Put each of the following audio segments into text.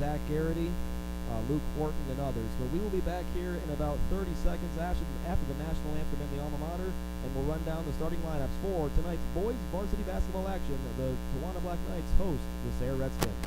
Zach Garrity, Luke Horton, and others. But we will be back here in about 30 seconds after the national anthem and the alma mater, and we'll run down the starting lineups for tonight's boys varsity basketball action. The Tawana Black Knights host the Sayre Redskins.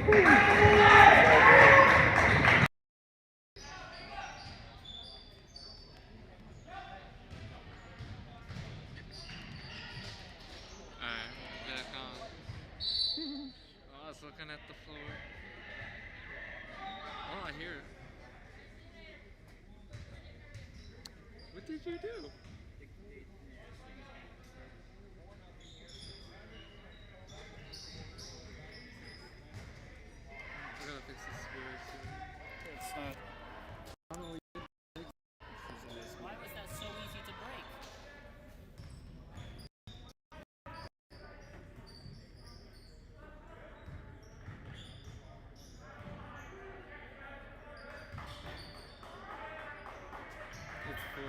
Back on. I was looking at the floor. Oh, I hear it. What did you do? I gotta fix the scores too. It's not. I don't know what you did. Why was that so easy to break? It's 4-0.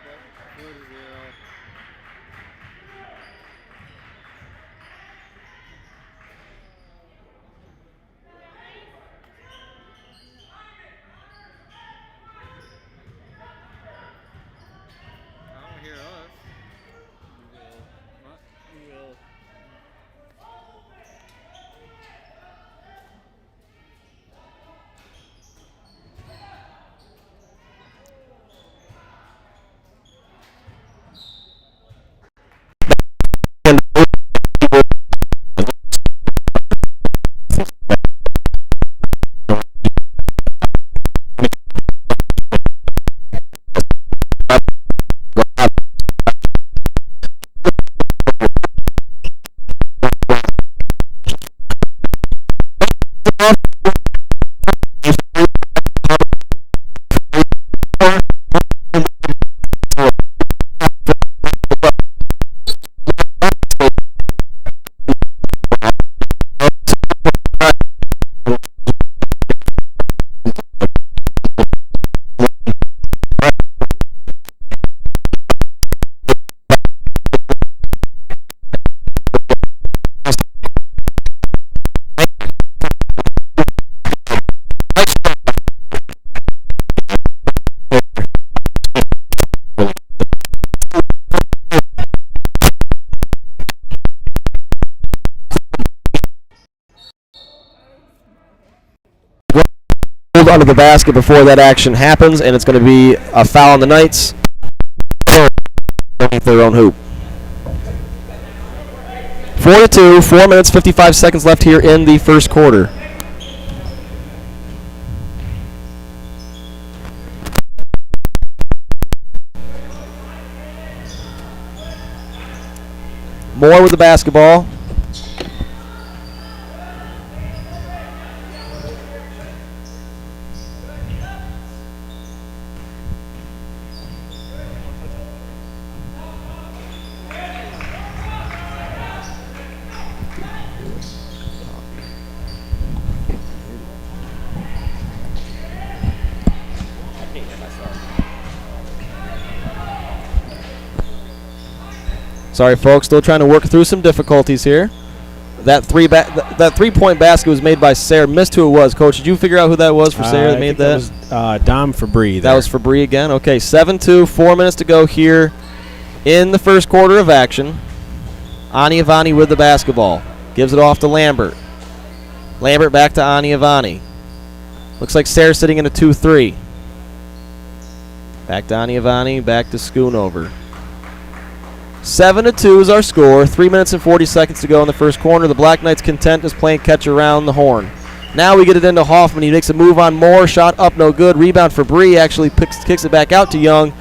Yep, 4-0. I don't hear us. You will. What? You will. Under the basket before that action happens, and it's going to be a foul on the Knights underneath their own hoop. 4-2, 4 minutes, 55 seconds left here in the first quarter. Moore with the basketball. Sorry, folks. Still trying to work through some difficulties here. That three-point basket was made by Sayre. Missed who it was. Coach, did you figure out who that was for Sayre that made that? That was Dom Fabry. That was Fabry again. Okay, 7-2, 4 minutes to go here in the first quarter of action. Ani Avani with the basketball. Gives it off to Lambert. Lambert back to Ani Avani. Looks like Sayre sitting in a 2-3. Back to Ani Avani, back to Schoonover. 7-2 is our score. 3 minutes and 40 seconds to go in the first quarter. The Black Knights content is playing catch around the horn. Now we get it into Hoffman. He makes a move on Moore. Shot up, no good. Rebound for Bree. Actually kicks it back out to Young.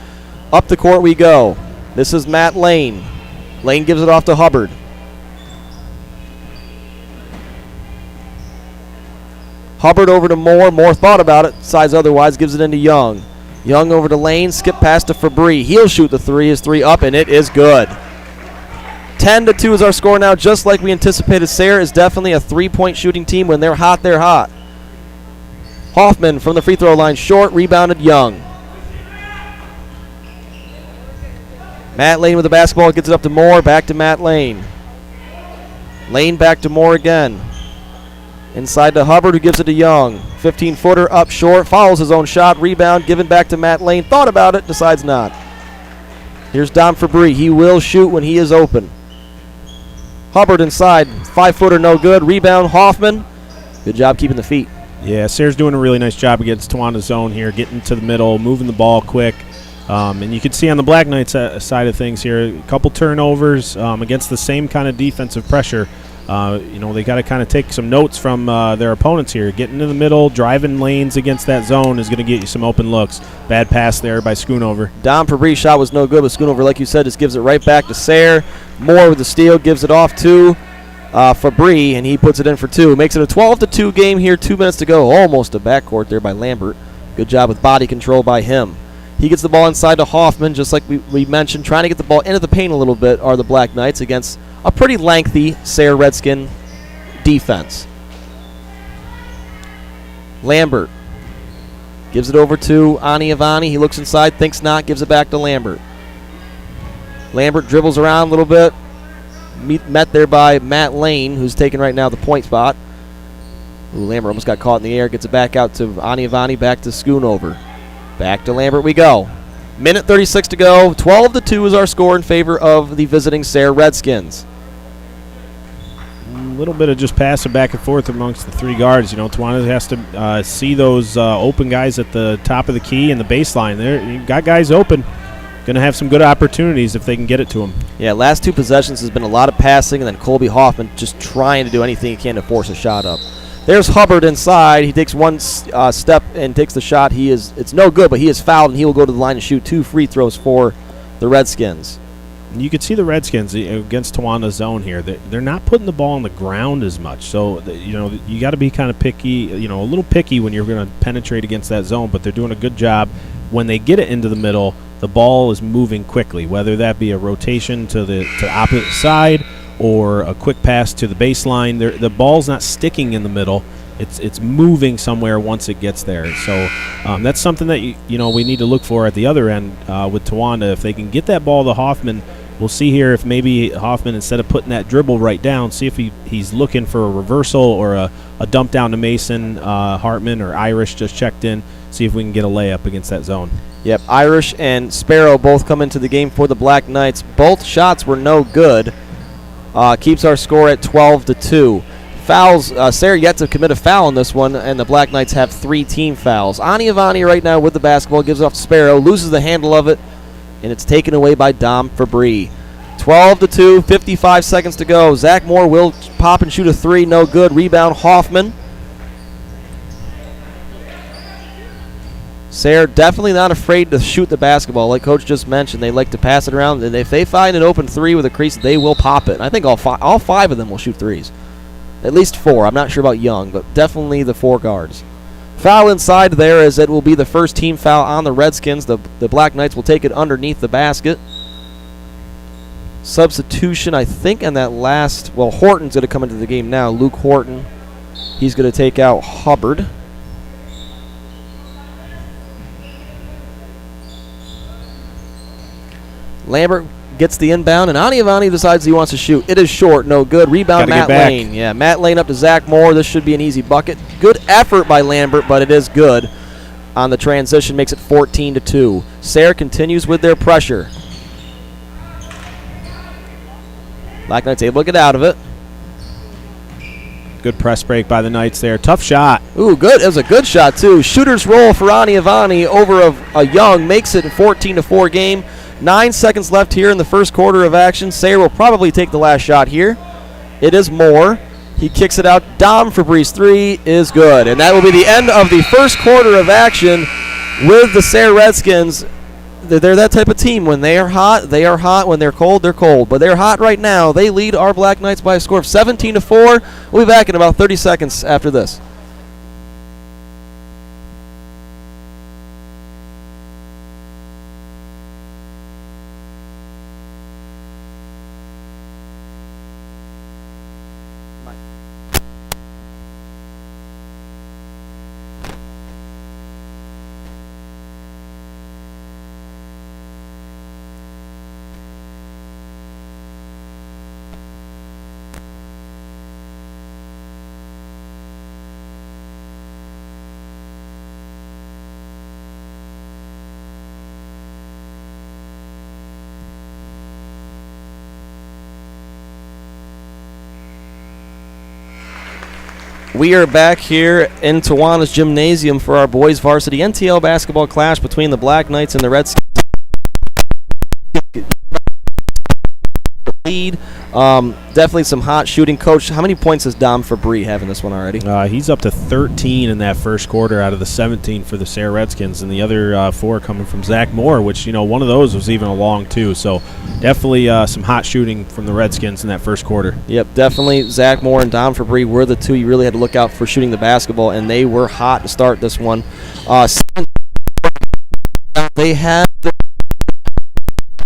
Up the court we go. This is Matt Lane. Lane gives it off to Hubbard. Hubbard over to Moore. Moore thought about it. Decides otherwise. Gives it into Young. Young over to Lane. Skip pass to Fabry. He'll shoot the three. His three up, and it is good. 10-2 is our score now, just like we anticipated. Sayre is definitely a three-point shooting team. When they're hot, they're hot. Hoffman from the free throw line short. Rebounded Young. Matt Lane with the basketball. Gets it up to Moore. Back to Matt Lane. Lane back to Moore again. Inside to Hubbard, who gives it to Young. 15-footer up short. Fouls his own shot. Rebound given back to Matt Lane. Thought about it. Decides not. Here's Dom Fabry. He will shoot when he is open. Hubbard inside. 5-footer no good. Rebound Hoffman. Good job keeping the feet. Yeah, Sayre's doing a really nice job against Tawana's zone here, getting to the middle, moving the ball quick. And you can see on the Black Knights side of things here, a couple turnovers against the same kind of defensive pressure. They got to kind of take some notes from their opponents here. Getting in the middle, driving lanes against that zone is going to get you some open looks. Bad pass there by Schoonover. Dom Fabri's shot was no good, but Schoonover, like you said, just gives it right back to Sayre. Moore with the steal, gives it off to Fabry, and he puts it in for 2. Makes it a 12-2 game here, 2 minutes to go. Almost a backcourt there by Lambert. Good job with body control by him. He gets the ball inside to Hoffman, just like we mentioned. Trying to get the ball into the paint a little bit are the Black Knights against a pretty lengthy Sayre Redskin defense. Lambert gives it over to Ani Avani. He looks inside, thinks not, gives it back to Lambert. Lambert dribbles around a little bit. Met there by Matt Lane, who's taking right now the point spot. Ooh, Lambert almost got caught in the air. Gets it back out to Ani Avani, back to Schoonover. Back to Lambert we go. Minute 36 to go. 12-2 is our score in favor of the visiting Sayre Redskins. A little bit of just passing back and forth amongst the 3 guards. Tawana has to see those open guys at the top of the key and the baseline. There, you got guys open. Going to have some good opportunities if they can get it to them. Yeah, last 2 possessions has been a lot of passing, and then Colby Hoffman just trying to do anything he can to force a shot up. There's Hubbard inside. He takes one step and takes the shot. It's no good, but he is fouled, and he will go to the line to shoot 2 free throws for the Redskins. You can see the Redskins against Tawana's zone here. They're not putting the ball on the ground as much. So, you got to be kind of picky, a little picky when you're going to penetrate against that zone, but they're doing a good job. When they get it into the middle, the ball is moving quickly, whether that be a rotation to the opposite side or a quick pass to the baseline. The ball's not sticking in the middle. It's moving somewhere once it gets there. So that's something that we need to look for at the other end with Tawana. If they can get that ball to Hoffman, we'll see here if maybe Hoffman, instead of putting that dribble right down, see if he's looking for a reversal or a dump down to Mason, Hartman, or Irish just checked in. See if we can get a layup against that zone. Yep, Irish and Sparrow both come into the game for the Black Knights. Both shots were no good. Keeps our score at 12-2. Fouls, Sayre yet to commit a foul in this one, and the Black Knights have 3 team fouls. Ani Avani right now with the basketball, gives it off to Sparrow, loses the handle of it, and it's taken away by Dom Fabry. 12-2, 55 seconds to go. Zach Moore will pop and shoot a 3, no good. Rebound Hoffman. Sayre definitely not afraid to shoot the basketball. Like Coach just mentioned, they like to pass it around, and if they find an open 3 with a crease, they will pop it. And I think all five of them will shoot 3s. At least 4. I'm not sure about Young, but definitely the 4 guards. Foul inside there, as it will be the first team foul on the Redskins. The Black Knights will take it underneath the basket. Substitution, I think, on that last. Well, Horton's going to come into the game now. Luke Horton. He's going to take out Hubbard. Lambert gets the inbound, and Ani Avani decides he wants to shoot. It is short, no good. Rebound, Matt Lane. Yeah, Matt Lane up to Zach Moore. This should be an easy bucket. Good effort by Lambert, but it is good on the transition. Makes it 14-2. Sayre continues with their pressure. Black Knights able to get out of it. Good press break by the Knights there. Tough shot. Ooh, good. It was a good shot, too. Shooter's roll for Ani Avani over a Young. Makes it a 14-4 game. 9 seconds left here in the first quarter of action. Sayre will probably take the last shot here. It is Moore. He kicks it out. Dom Fabri's 3 is good. And that will be the end of the first quarter of action with the Sayre Redskins. They're that type of team. When they are hot, they are hot. When they're cold, they're cold. But they're hot right now. They lead our Black Knights by a score of 17-4. We'll be back in about 30 seconds after this. We are back here in Tawana's gymnasium for our boys varsity NTL basketball clash between the Black Knights and the Redskins. Lead. Definitely some hot shooting. Coach, how many points does Dom Fabry have in this one already? He's up to 13 in that first quarter out of the 17 for the Sayre Redskins, and the other 4 coming from Zach Moore, which, one of those was even a long two. So definitely some hot shooting from the Redskins in that first quarter. Yep, definitely. Zach Moore and Dom Fabry were the two you really had to look out for shooting the basketball, and they were hot to start this one. They have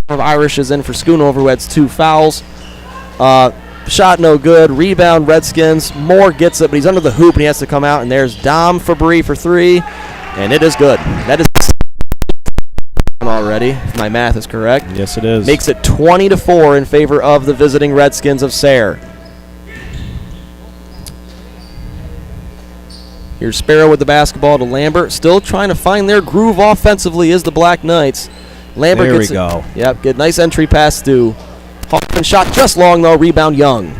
of Irish is in for Schoonover, who has 2 fouls. Shot no good. Rebound Redskins. Moore gets it, but he's under the hoop and he has to come out. And there's Dom Fabry for 3, and it is good. That is already, if my math is correct. Yes, it is. Makes it 20-4 in favor of the visiting Redskins of Sayre. Here's Sparrow with the basketball to Lambert. Still trying to find their groove offensively is the Black Knights. Lambert there gets we go. Yep, good. Nice entry pass to Hoffman. Shot just long, though. Rebound Young.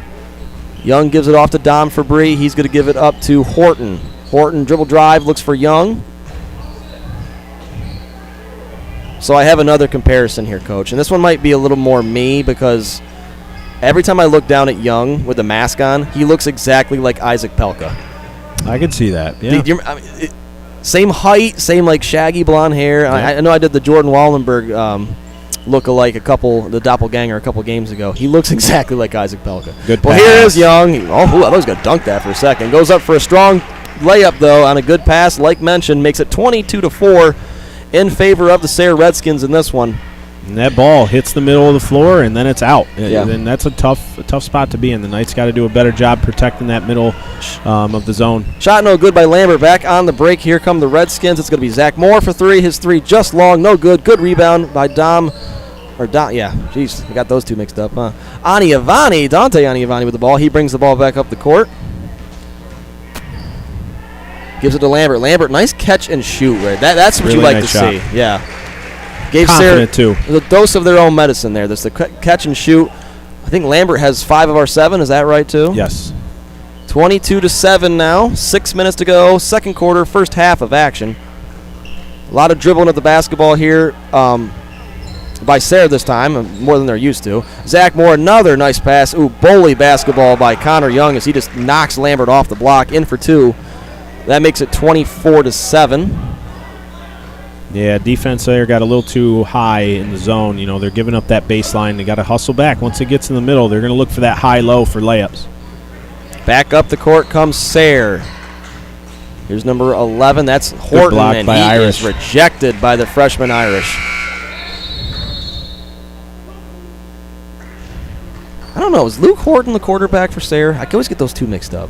Young gives it off to Dom Fabry. He's going to give it up to Horton. Horton dribble drive, looks for Young. So I have another comparison here, Coach. And this one might be a little more me because every time I look down at Young with the mask on, he looks exactly like Isaac Pelka. I could see that, yeah. Same height, same like shaggy blonde hair. Yeah. I know I did the Jordan Wallenberg look-alike the doppelganger a couple games ago. He looks exactly like Isaac Pelka. Good pass. Well, here is Young. I thought he was going to dunk that for a second. Goes up for a strong layup, though, on a good pass, like mentioned. Makes it 22-4 in favor of the Sayre Redskins in this one. And that ball hits the middle of the floor, and then it's out. Yeah. And that's a tough spot to be in. The Knights got to do a better job protecting that middle of the zone. Shot no good by Lambert. Back on the break. Here come the Redskins. It's going to be Zach Moore for 3. His 3 just long, no good. Good rebound by Dom. Yeah, jeez, I got those two mixed up, huh? Dante Aniavani with the ball. He brings the ball back up the court. Gives it to Lambert. Lambert, nice catch and shoot. Right? That's what really you like nice to shot. see. Yeah. Gave confident Sayre too. the dose of their own medicine there. That's the catch and shoot. I think Lambert has 5 of our 7. Is that right, too? Yes. 22-7 now. 6 minutes to go. Second quarter, first half of action. A lot of dribbling of the basketball here by Sayre this time, more than they're used to. Zach Moore, another nice pass. Ooh, bully basketball by Connor Young as he just knocks Lambert off the block. In for 2. That makes it 24-7. Yeah, defense there got a little too high in the zone. They're giving up that baseline. They got to hustle back. Once it gets in the middle, they're going to look for that high-low for layups. Back up the court comes Sayre. Here's number 11. That's Horton, good block and by he Irish. is rejected by the freshman Irish. I don't know. Is Luke Horton the quarterback for Sayre? I can always get those two mixed up.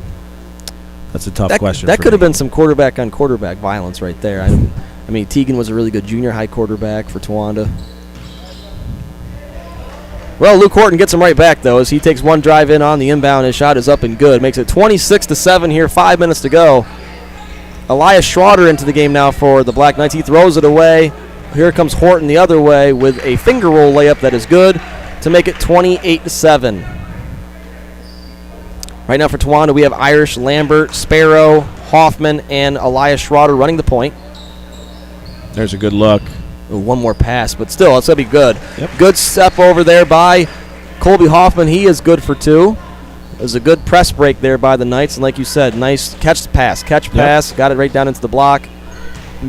That's a tough question. That could have been some quarterback-on-quarterback violence right there. I mean, Teagan was a really good junior high quarterback for Towanda. Well, Luke Horton gets him right back, though, as he takes one drive in on the inbound. His shot is up and good. Makes it 26-7 here, 5 minutes to go. Elias Schroeder into the game now for the Black Knights. He throws it away. Here comes Horton the other way with a finger roll layup that is good to make it 28-7. Right now for Towanda, we have Irish, Lambert, Sparrow, Hoffman, and Elias Schroeder running the point. There's a good look. Ooh, one more pass, but still, it's going to be good. Yep. Good step over there by Colby Hoffman. He is good for 2. It was a good press break there by the Knights, and like you said, nice catch pass. Got it right down into the block.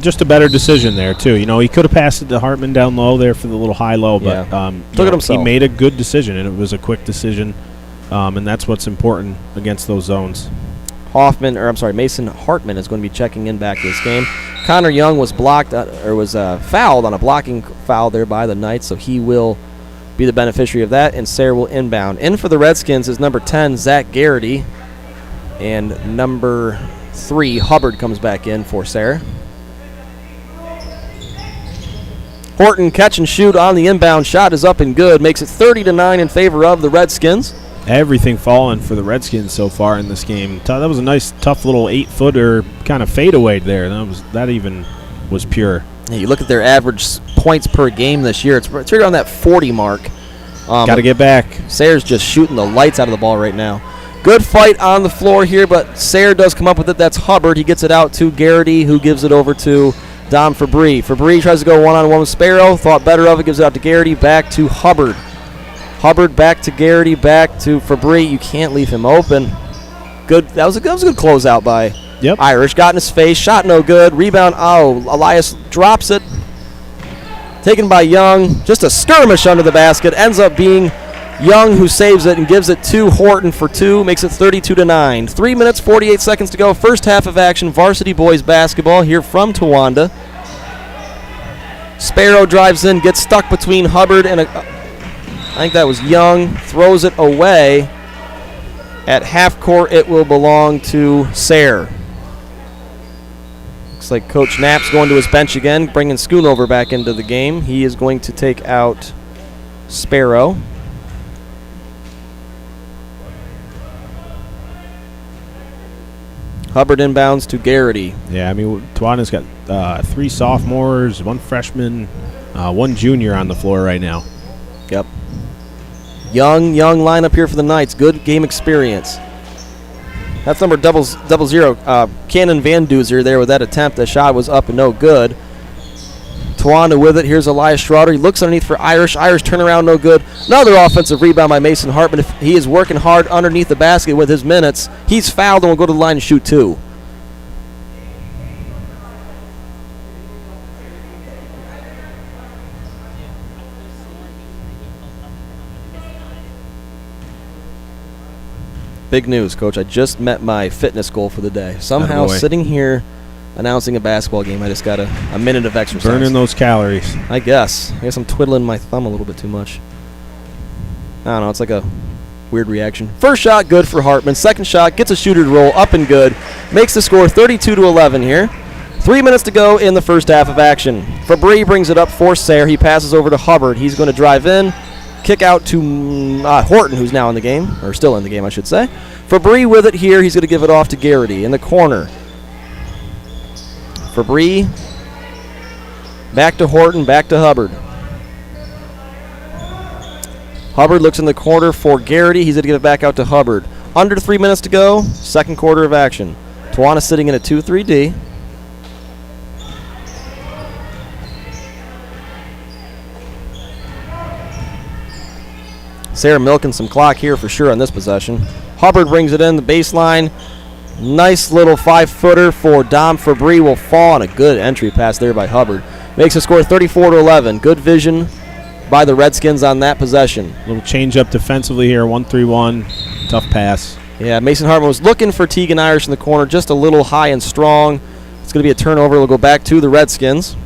Just a better decision there, too. He could have passed it to Hartman down low there for the little high-low, but took it himself. He made a good decision, and it was a quick decision, and that's what's important against those zones. Mason Hartman is going to be checking in back to this game. Connor Young was fouled on a blocking foul there by the Knights, so he will be the beneficiary of that, and Sayre will inbound. In for the Redskins is number 10, Zach Garrity, and number 3, Hubbard, comes back in for Sayre. Horton catch and shoot on the inbound. Shot is up and good. Makes it 30-9 in favor of the Redskins. Everything falling for the Redskins so far in this game. That was a nice, tough little 8-footer kind of fadeaway there. That even was pure. Yeah, you look at their average points per game this year. It's right around that 40 mark. Got to get back. Sayre's just shooting the lights out of the ball right now. Good fight on the floor here, but Sayre does come up with it. That's Hubbard. He gets it out to Garrity, who gives it over to Dom Fabry. Fabry tries to go one-on-one with Sparrow. Thought better of it. Gives it out to Garrity. Back to Hubbard. Hubbard back to Garrity. Back to Fabry. You can't leave him open. Good. That was a good closeout by Irish. Got in his face. Shot no good. Rebound. Oh, Elias drops it. Taken by Young. Just a skirmish under the basket. Ends up being Young who saves it and gives it to Horton for 2. Makes it 32-9. 3 minutes, 48 seconds to go. First half of action. Varsity boys basketball here from Towanda. Sparrow drives in. Gets stuck between Hubbard and I think that was Young. Throws it away. At half court, it will belong to Sayre. Looks like Coach Knapp's going to his bench again, bringing Schoonover back into the game. He is going to take out Sparrow. Hubbard inbounds to Garrity. Yeah, I mean, Tawanda's got 3 sophomores, 1 freshman, 1 junior on the floor right now. Yep. Young lineup here for the Knights. Good game experience. That's number 000. Cannon Van Duzer there with that attempt. The shot was up and no good. Towanda with it. Here's Elias Schroeder. He looks underneath for Irish. Irish turnaround, no good. Another offensive rebound by Mason Hartman. If he is working hard underneath the basket with his minutes. He's fouled and will go to the line and shoot 2. Big news, Coach. I just met my fitness goal for the day. Somehow sitting here announcing a basketball game, I just got a minute of exercise. Burning those calories. I guess I'm twiddling my thumb a little bit too much. I don't know. It's like a weird reaction. First shot, good for Hartman. Second shot, gets a shooter to roll, up and good. Makes the score 32-11 here. 3 minutes to go in the first half of action. Fabry brings it up for Sayre. He passes over to Hubbard. He's going to drive in. Kick out to Horton, who's now in the game, or still in the game, I should say. Fabry with it here. He's going to give it off to Garrity in the corner. Fabry back to Horton, back to Hubbard. Hubbard looks in the corner for Garrity. He's going to give it back out to Hubbard. Under 3 minutes to go, second quarter of action. Tawana sitting in a 2-3-D. Sayre milking some clock here for sure on this possession. Hubbard brings it in the baseline. Nice little 5-footer for Dom Fabry. Will fall on a good entry pass there by Hubbard. Makes the score 34-11. Good vision by the Redskins on that possession. Little change up defensively here. 1-3-1. Tough pass. Yeah, Mason Hartman was looking for Tegan Irish in the corner. Just a little high and strong. It's going to be a turnover. It'll go back to the Redskins.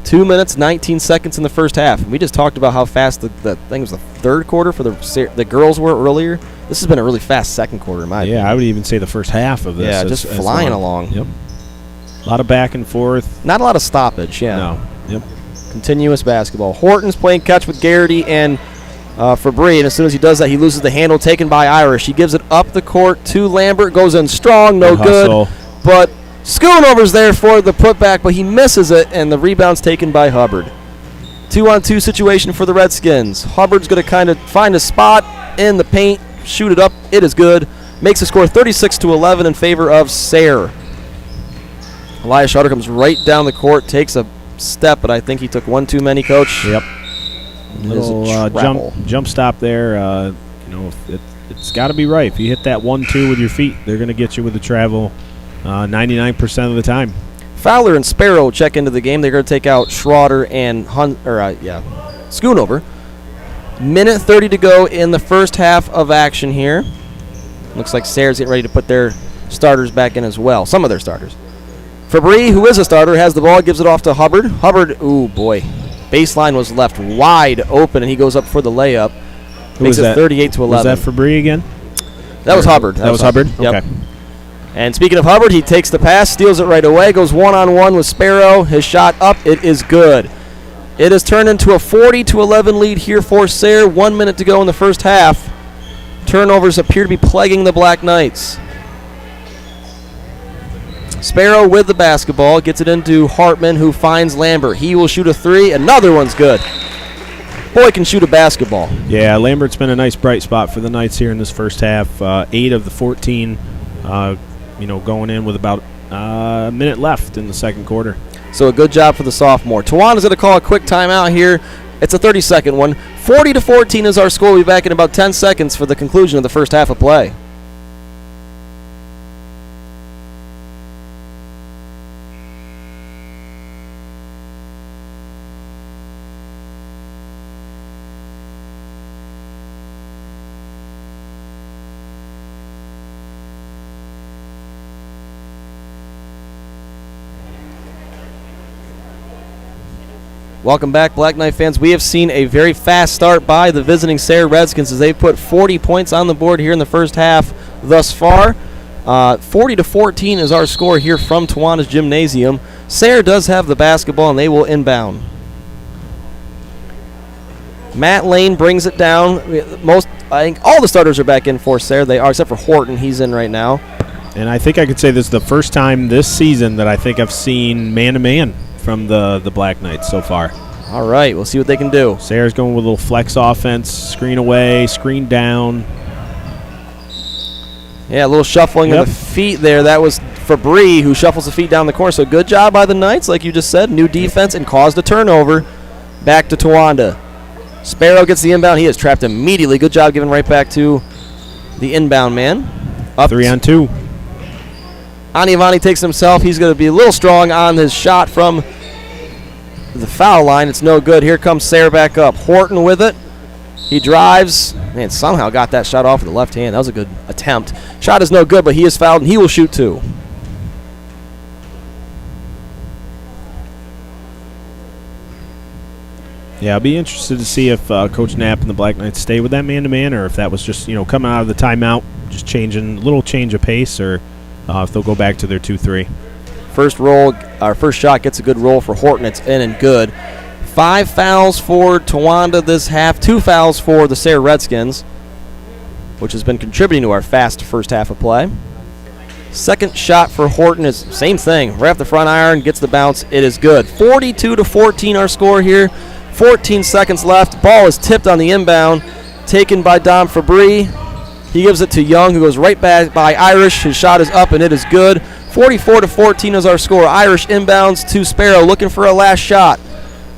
Two minutes, 19 seconds in the first half. We just talked about how fast the thing was the third quarter for the girls were earlier. This has been a really fast second quarter, in my opinion. I would even say the first half of this. Yeah, just flying along. Yep. A lot of back and forth. Not a lot of stoppage, yeah. No. Yep. Continuous basketball. Horton's playing catch with Garrity and Fabry, and as soon as he does that, he loses the handle taken by Irish. He gives it up the court to Lambert. Goes in strong, no good. But Schoonover's there for the putback, but he misses it, and the rebound's taken by Hubbard. 2-on-2 situation for the Redskins. Hubbard's going to kind of find a spot in the paint, shoot it up. It is good. Makes the score 36-11 in favor of Sayre. Elias Schroeder comes right down the court, takes a step, but I think he took one too many, Coach. Yep. Little jump stop there. It's got to be right. If you hit that 1-2 with your feet, they're going to get you with the travel 99% of the time. Fowler and Sparrow check into the game. They're going to take out Schroeder and Schoonover. Minute 30 to go in the first half of action here. Looks like Sayre's getting ready to put their starters back in as well. Some of their starters. Fabry, who is a starter, has the ball, gives it off to Hubbard. Hubbard, ooh boy. Baseline was left wide open, and he goes up for the layup. Makes it 38-11. Was that Fabry again? That was Hubbard. That was Hubbard? Yep. Okay. And speaking of Hubbard, he takes the pass, steals it right away, goes one-on-one with Sparrow. His shot up, it is good. It has turned into a 40-11 lead here for Sayre. 1 minute to go in the first half. Turnovers appear to be plaguing the Black Knights. Sparrow with the basketball, gets it into Hartman, who finds Lambert. He will shoot a three. Another one's good. boy can shoot a basketball. Yeah, Lambert's been a nice bright spot for the Knights here in this first half. 8 of the 14, going in with about a minute left in the second quarter. So a good job for the sophomore. Tawana's going to call a quick timeout here. It's a 30-second one. 40-14 is our score. We'll be back in about 10 seconds for the conclusion of the first half of play. Welcome back, Black Knight fans. We have seen a very fast start by the visiting Sayre Redskins as they've put 40 points on the board here in the first half thus far. 40-14 is our score here from Tawana's Gymnasium. Sayre does have the basketball, and they will inbound. Matt Lane brings it down. I think all the starters are back in for Sayre. They are, except for Horton. He's in right now. And I think I could say this is the first time this season that I think I've seen man-to-man from the Black Knights so far. All right, we'll see what they can do. Sayre's going with a little flex offense, screen away, screen down. Yeah, a little shuffling of the feet there. That was Fabry who shuffles the feet down the corner. So good job by the Knights, like you just said. New defense and caused a turnover. Back to Tawanda. Sparrow gets the inbound. He is trapped immediately. Good job giving right back to the inbound man. Up 3-on-2. Aniavani takes himself. He's going to be a little strong on his shot from the foul line. It's no good. Here comes Sayre back up. Horton with it. He drives and somehow got that shot off with the left hand. That was a good attempt. Shot is no good, but he is fouled, and he will shoot two. Yeah, I'll be interested to see if Coach Knapp and the Black Knights stay with that man-to-man, or if that was just coming out of the timeout, just changing a little change of pace, or if they'll go back to their 2-3. First shot gets a good roll for Horton. It's in and good. 5 fouls for Tawanda this half. 2 fouls for the Sayre Redskins, which has been contributing to our fast first half of play. Second shot for Horton is same thing. Right off the front iron, gets the bounce. It is good. 42-14 our score here. 14 seconds left. Ball is tipped on the inbound. Taken by Dom Fabry. He gives it to Young, who goes right back by Irish. His shot is up, and it is good. 44-14 is our score. Irish inbounds to Sparrow, looking for a last shot.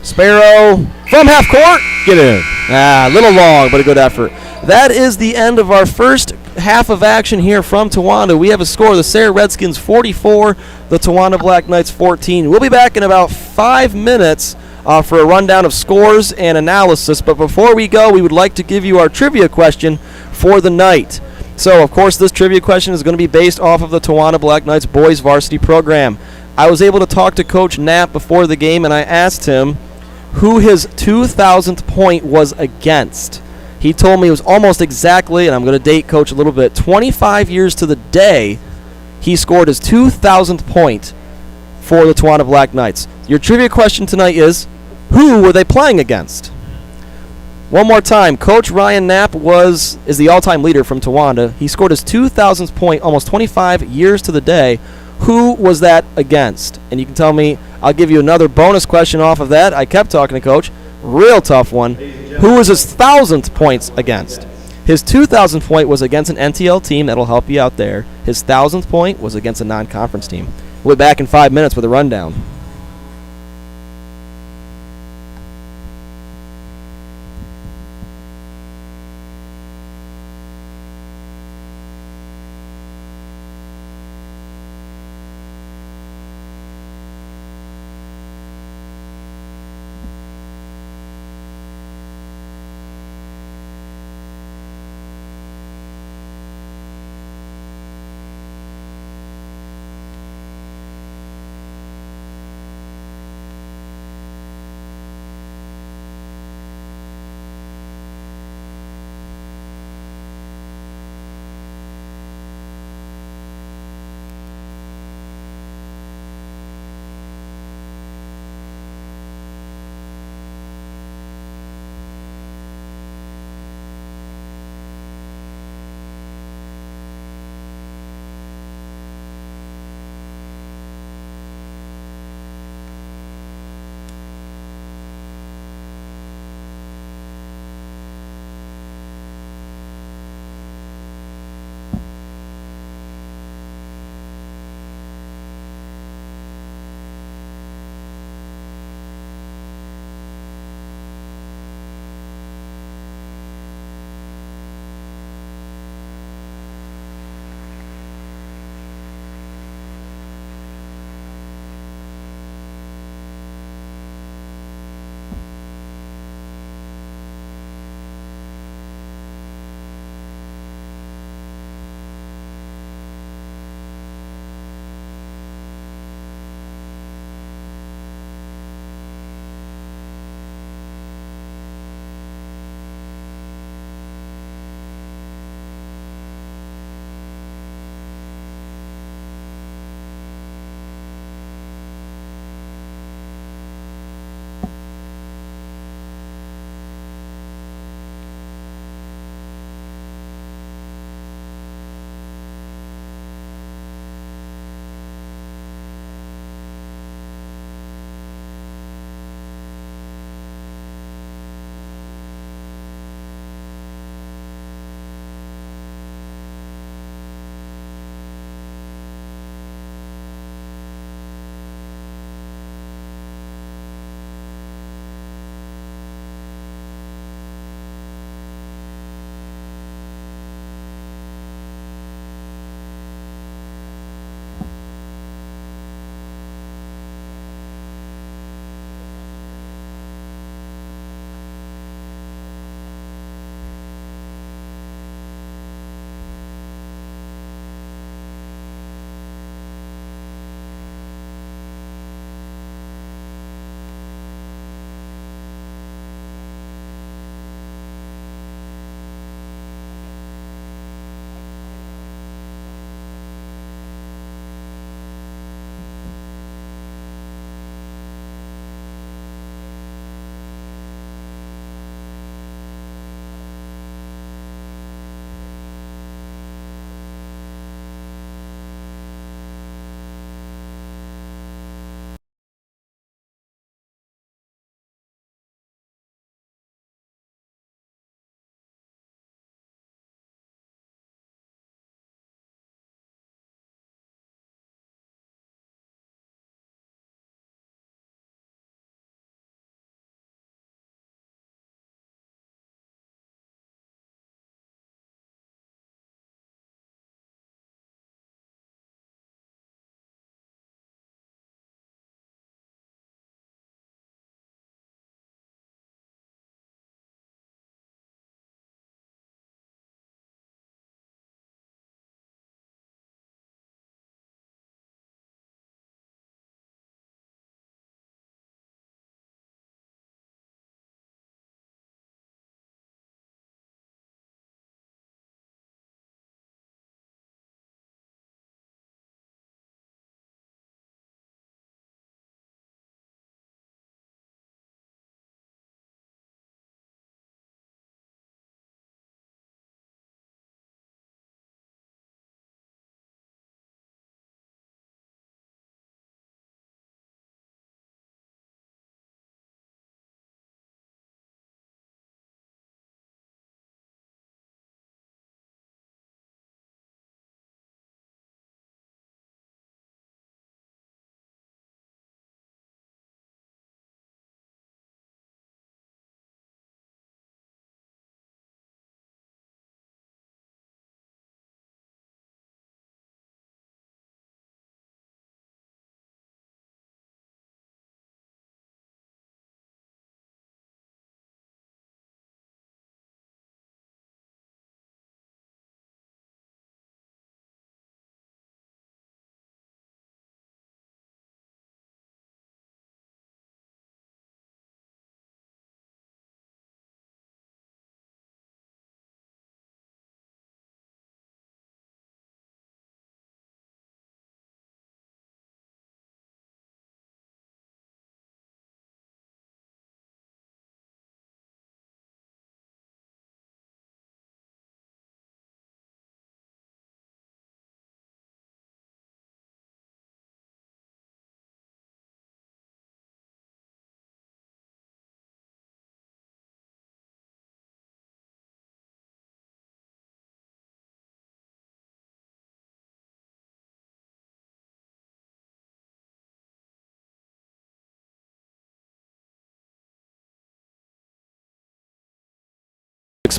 Sparrow from half court. Get in. A little long, but a good effort. That is the end of our first half of action here from Tawanda. We have a score of the Sayre Redskins 44, the Tawanda Black Knights 14. We'll be back in about 5 minutes for a rundown of scores and analysis. But before we go, we would like to give you our trivia question for the night. So, of course, this trivia question is going to be based off of the Tawanda Black Knights boys varsity program. I was able to talk to Coach Knapp before the game, and I asked him who his 2,000th point was against. He told me it was almost exactly, and I'm going to date Coach a little bit, 25 years to the day he scored his 2,000th point for the Tawanda Black Knights. Your trivia question tonight is, who were they playing against? One more time, Coach Ryan Knapp is the all-time leader from Tawanda. He scored his 2,000th point almost 25 years to the day. Who was that against? And you can tell me, I'll give you another bonus question off of that. I kept talking to Coach. Real tough one. Who was his 1,000th points against? His 2,000th point was against an NTL team. That'll help you out there. His 1,000th point was against a non-conference team. We'll be back in 5 minutes with a rundown.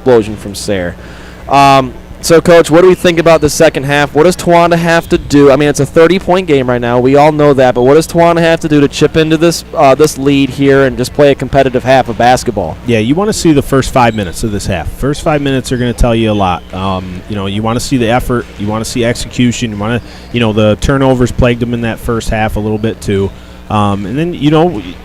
explosion from Sayre. So, Coach, what do we think about the second half? What does Towanda have to do? I mean, it's a 30-point game right now. We all know that. But what does Towanda have to do to chip into this lead here and just play a competitive half of basketball? Yeah, you want to see the first 5 minutes of this half. First 5 minutes are going to tell you a lot. You want to see the effort. You want to see execution. You want to, the turnovers plagued them in that first half a little bit too. And then, you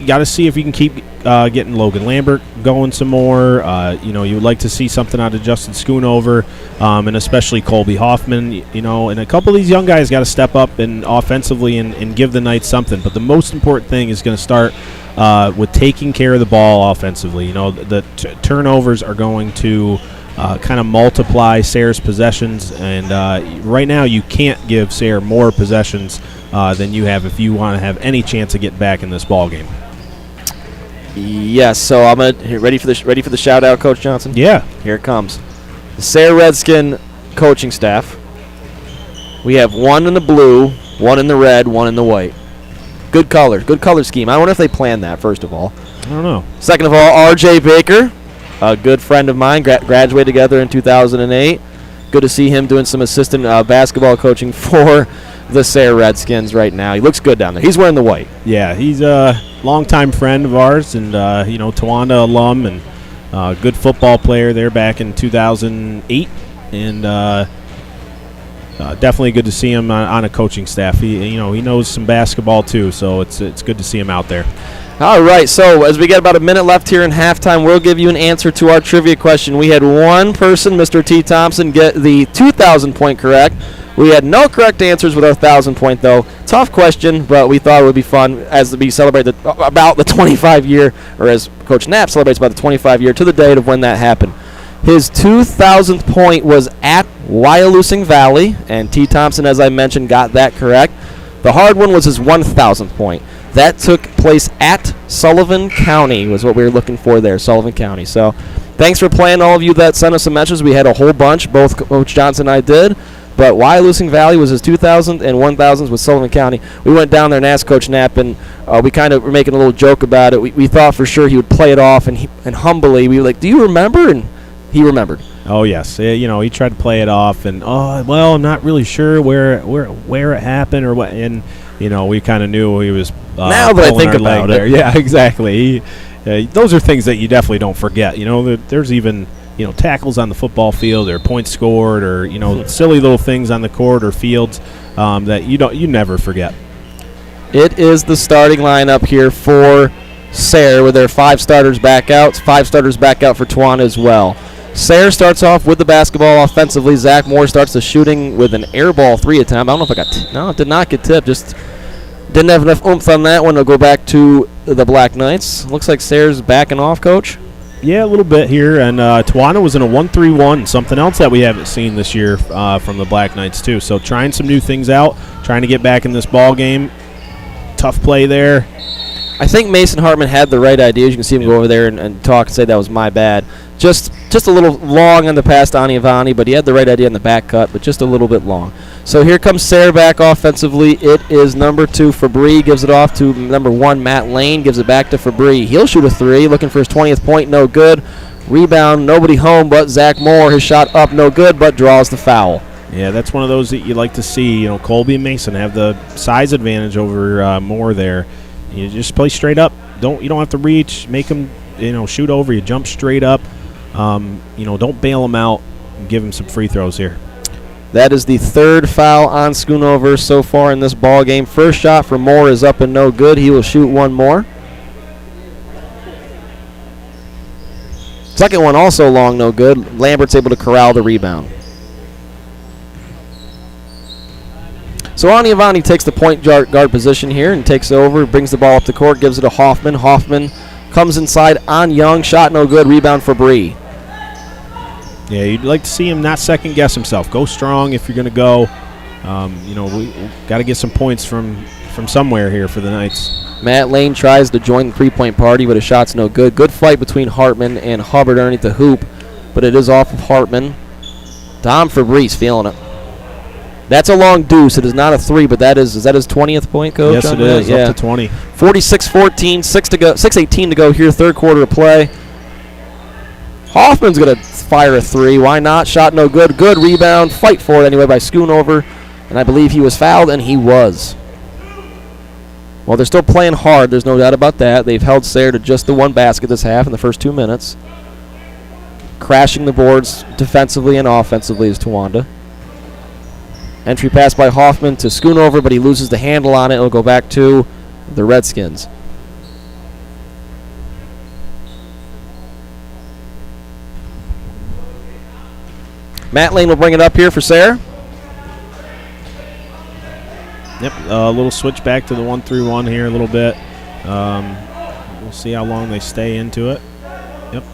got to see if you can keep getting Logan Lambert going some more. You would like to see something out of Justin Schoonover, and especially Colby Hoffman, and a couple of these young guys got to step up and offensively and give the Knights something. But the most important thing is going to start with taking care of the ball offensively. The turnovers are going to kind of multiply Sayre's possessions, and right now you can't give Sayre more possessions than you have if you want to have any chance of getting back in this ball game. Yes, so I'm ready for the shout out, Coach Johnson. Yeah, here it comes. The Sayre Redskin coaching staff. We have one in the blue, one in the red, one in the white. Good color scheme. I wonder if they planned that. First of all, I don't know. Second of all, R.J. Baker, a good friend of mine, graduated together in 2008. Good to see him doing some assistant basketball coaching for the Sayre Redskins right now. He looks good down there. He's wearing the white. Yeah, he's a longtime friend of ours, and Towanda alum, and good football player there back in 2008, and definitely good to see him on a coaching staff. He knows some basketball too, so it's good to see him out there. All right, so as we get about a minute left here in halftime, we'll give you an answer to our trivia question. We had one person, Mr. T. Thompson, get the 2,000 point correct. We had no correct answers with our 1,000 point, though. Tough question, but we thought it would be fun as we celebrate about the 25-year, or as Coach Knapp celebrates about the 25-year to the date of when that happened. His 2,000th point was at Wyalusing Valley, and T. Thompson, as I mentioned, got that correct. The hard one was his 1,000th point. That took place at Sullivan County, was what we were looking for there, Sullivan County. So thanks for playing, all of you that sent us some messages. We had a whole bunch, both Coach Johnson and I did. But Wyalusing Valley was his 2,000th, and 1,000th was Sullivan County. We went down there and asked Coach Knapp, and we kind of were making a little joke about it. We thought for sure he would play it off, and humbly we were like, "Do you remember?" And he remembered. Oh yes, he tried to play it off, and I'm not really sure where it happened or what, and we kind of knew he was. Now that I think about it, yeah, exactly. Those are things that you definitely don't forget. There's even tackles on the football field, or points scored, or silly little things on the court or fields that you never forget. It is the starting lineup here for Sayre with their 5 starters back out. 5 starters back out for Towanda as well. Sayre starts off with the basketball offensively. Zach Moore starts the shooting with an air ball 3 attempt. I don't know if I got no, it did not get tipped. Just didn't have enough oomph on that one to go back to the Black Knights. Looks like Sayre's backing off, Coach. Yeah, a little bit here, and Towanda was in a 1-3-1, something else that we haven't seen this year from the Black Knights too. So trying some new things out, trying to get back in this ball game. Tough play there. I think Mason Hartman had the right idea. You can see him go over there and talk and say that was my bad. Just a little long on the pass to Aniavani, but he had the right idea on the back cut, but just a little bit long. So here comes Sayre back offensively. It is number 2, Fabry, gives it off to number 1, Matt Lane, gives it back to Fabry. He'll shoot a 3, looking for his 20th point, no good. Rebound, nobody home but Zach Moore. His shot up, no good, but draws the foul. Yeah, that's one of those that you like to see. Colby and Mason have the size advantage over Moore there. You just play straight up. You don't have to reach. Make them, shoot over. You jump straight up. Don't bail them out. Give them some free throws here. That is the 3rd foul on Schoonover so far in this ball game. First shot for Moore is up and no good. He will shoot one more. Second one also long, no good. Lambert's able to corral the rebound. So Aniavani takes the point guard position here and takes over, brings the ball up the court, gives it to Hoffman. Hoffman comes inside on Young, shot no good, rebound for Bree. Yeah, you'd like to see him not second-guess himself. Go strong if you're going to go. We got to get some points from somewhere here for the Knights. Matt Lane tries to join the three-point party, but his shot's no good. Good fight between Hartman and Hubbard underneath the hoop, but it is off of Hartman. Dom Fabrice feeling it. That's a long deuce. It is not a 3, but is that his 20th point, Coach? Yes, it is. Up to 20. 46-14, 6:18 to go here, third quarter of play. Hoffman's going to fire a three. Why not? Shot no good. Good rebound. Fight for it anyway by Schoonover. And I believe he was fouled, and he was. Well, they're still playing hard. There's no doubt about that. They've held Sayre to just the one basket this half in the first 2 minutes. Crashing the boards defensively and offensively is Towanda. Entry pass by Hoffman to Schoonover, but he loses the handle on it. It'll go back to the Redskins. Matt Lane will bring it up here for Sayre. Yep, a little switch back to the 1-3-1 here a little bit. We'll see how long they stay into it. Yep.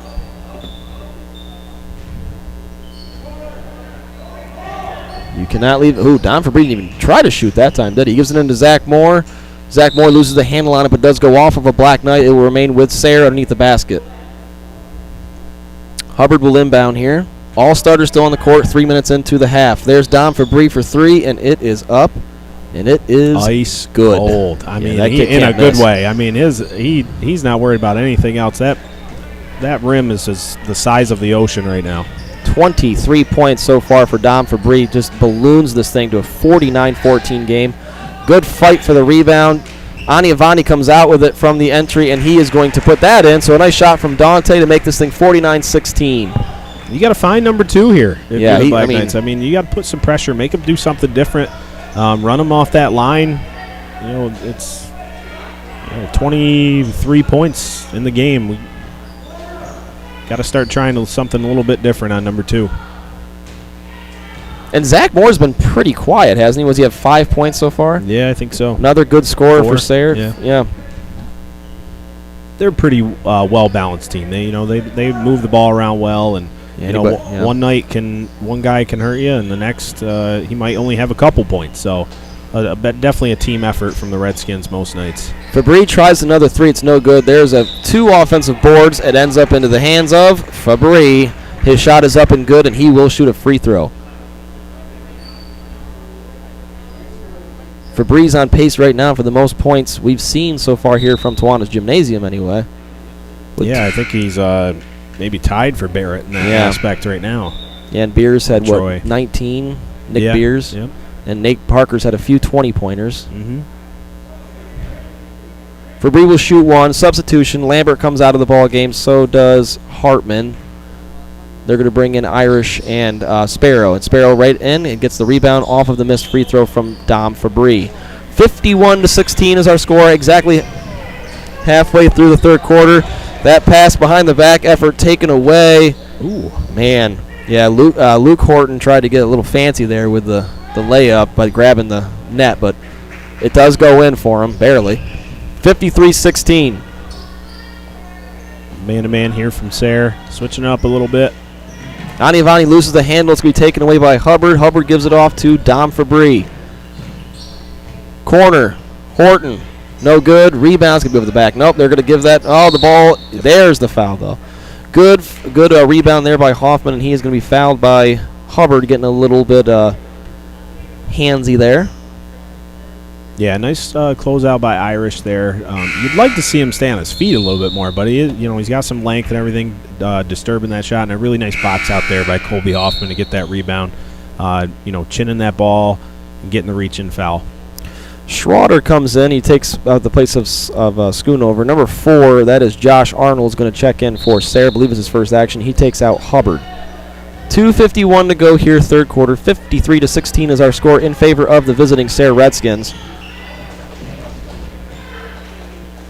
You cannot leave. Ooh, Don Fabry didn't even try to shoot that time, did he? He gives it into Zach Moore. Zach Moore loses the handle on it, but does go off of a Black Knight. It will remain with Sayre underneath the basket. Hubbard will inbound here. All starters still on the court, 3 minutes into the half. There's Don Fabry for three, and it is up. And it is ice good. Cold. I mean, that kid in a can't good miss. way. I mean, he's not worried about anything else. That rim is just the size of the ocean right now. 23 points so far for Don Fabry. Just balloons this thing to a 49-14 game. Good fight for the rebound. Ani Avani comes out with it from the entry, and he is going to put that in. So a nice shot from Dante to make this thing 49-16. You got to find number two here. If Yeah, you're the Black Knights. I mean, you got to put some pressure, make them do something different. Run them off that line. You know, it's 23 points in the game. We got to start trying something a little bit different on number two. And Zach Moore's been pretty quiet, hasn't he? Was he have 5 points so far? Yeah, I think so. Another good scorer for 4. Sayre. Yeah. They're a pretty well-balanced team. They move the ball around well, and one guy can hurt you, and the next he might only have a couple points. So definitely a team effort from the Redskins most nights. Fabry tries another three. It's no good. There's two offensive boards. It ends up into the hands of Fabry. His shot is up and good, and he will shoot a free throw. Fabry's on pace right now for the most points we've seen so far here from Tawanda's Gymnasium anyway. I think he's maybe tied for Barrett in that aspect right now. Yeah, and Beers had, Troy. 19? Nick Beers. Yep. And Nate Parker's had a few 20-pointers. Mm-hmm. Fabry will shoot one. Substitution. Lambert comes out of the ball game. So does Hartman. They're going to bring in Irish and Sparrow. And Sparrow right in and gets the rebound off of the missed free throw from Dom Fabry. 51-16 is our score. Exactly halfway through the third quarter. That pass behind the back effort taken away. Ooh. Man. Yeah, Luke Horton tried to get a little fancy there with the layup by grabbing the net, but it does go in for him, barely. 53-16. Man-to-man here from Sayre. Switching up a little bit. Ani Avani loses the handle. It's going to be taken away by Hubbard. Hubbard gives it off to Dom Fabry. Corner. Horton. No good. Rebound's going to be over the back. Nope, they're going to give that. Oh, the ball. There's the foul, though. Good rebound there by Hoffman, and he is going to be fouled by Hubbard, getting a little bit handsy there. Yeah, nice closeout by Irish there. You'd like to see him stay on his feet a little bit more, but he's got some length and everything, disturbing that shot, and a really nice box out there by Colby Hoffman to get that rebound. Chinning that ball and getting the reach-in foul. Schroeder comes in. He takes the place of Schoonover. Number 4, that is Josh Arnold, is going to check in for Sayre. I believe it's his first action. He takes out Hubbard. 2:51 to go here, third quarter. 53-16 is our score in favor of the visiting Sayre Redskins.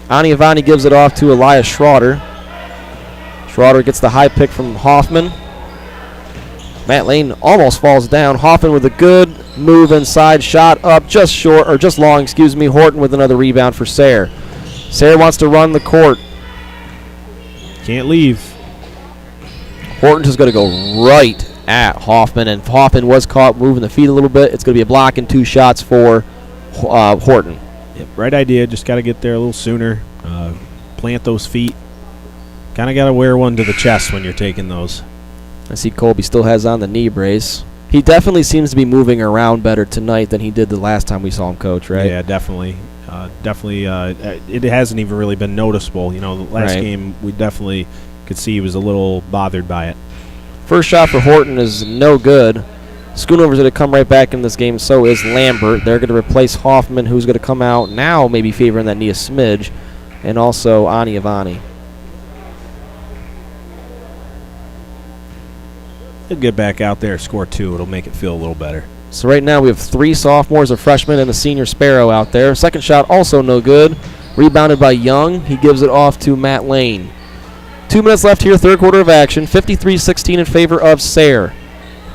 Ani Avani gives it off to Elias Schroeder. Schroeder gets the high pick from Hoffman. Matt Lane almost falls down. Hoffman with a good move inside, shot up just short, or just long, excuse me. Horton with another rebound for Sayre. Sayre wants to run the court. Can't leave. Horton's just going to go right at Hoffman, and Hoffman was caught moving the feet a little bit. It's going to be a block and 2 shots for Horton. Yep, right idea. Just got to get there a little sooner. Plant those feet. Kind of got to wear one to the chest when you're taking those. I see Colby still has on the knee brace. He definitely seems to be moving around better tonight than he did the last time we saw him coach, right? Yeah, definitely. It hasn't even really been noticeable. The last game we definitely Could see he was a little bothered by it. First shot for Horton is no good. Schoonover's going to come right back in this game. So is Lambert. They're going to replace Hoffman, who's going to come out now, maybe favoring that knee a smidge, and also Ani Avani. He'll get back out there, score 2. It'll make it feel a little better. So right now we have 3 sophomores, a freshman, and a senior Sparrow out there. Second shot also no good. Rebounded by Young. He gives it off to Matt Lane. 2 minutes left here, third quarter of action. 53-16 in favor of Sayre.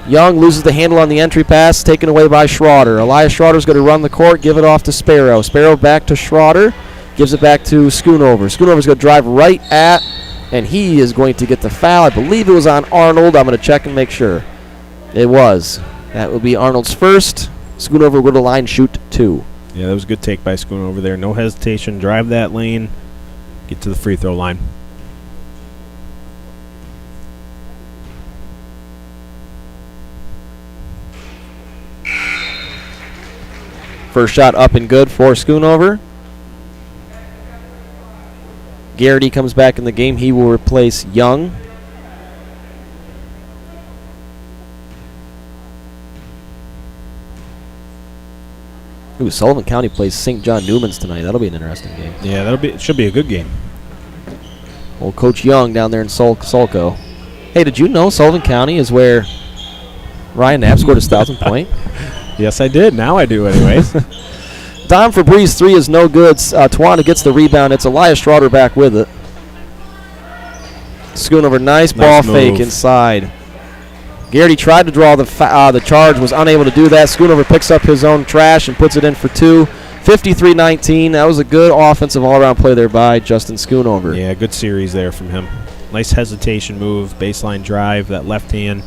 Young loses the handle on the entry pass, taken away by Schroeder. Elias Schroeder's going to run the court, give it off to Sparrow. Sparrow back to Schroeder, gives it back to Schoonover. Schoonover's going to drive right at, and he is going to get the foul. I believe it was on Arnold. I'm going to check and make sure. It was. That will be Arnold's first. Schoonover with a line shoot 2. Yeah, that was a good take by Schoonover there. No hesitation. Drive that lane. Get to the free throw line. First shot up and good for Schoonover. Garrity comes back in the game. He will replace Young. Ooh, Sullivan County plays St. John Newman's tonight. That'll be an interesting game. Yeah, it should be a good game. Old Coach Young down there in Sulco. Hey, did you know Sullivan County is where Ryan Knapp scored his 1,000th point? Yes, I did. Now I do anyways. Dom Febreze 3 is no good. Tawana gets the rebound. It's Elias Schroeder back with it. Schoonover, nice ball move. fake inside. Garrity tried to draw the charge, was unable to do that. Schoonover picks up his own trash and puts it in for 2. 53-19. That was a good offensive all-around play there by Justin Schoonover. Yeah, good series there from him. Nice hesitation move, baseline drive, that left hand.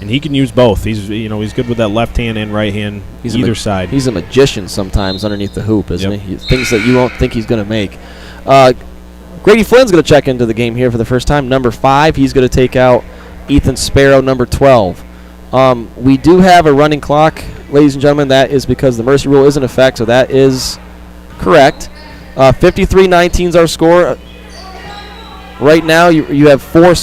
And he can use both. He's good with that left hand and right hand, either side. He's a magician sometimes underneath the hoop, isn't he? Things that you won't think he's going to make. Grady Flynn's going to check into the game here for the first time. Number 5, he's going to take out Ethan Sparrow, number 12. We do have a running clock, ladies and gentlemen. That is because the mercy rule is in effect, so that is correct. 53-19 is our score. Right now, you have four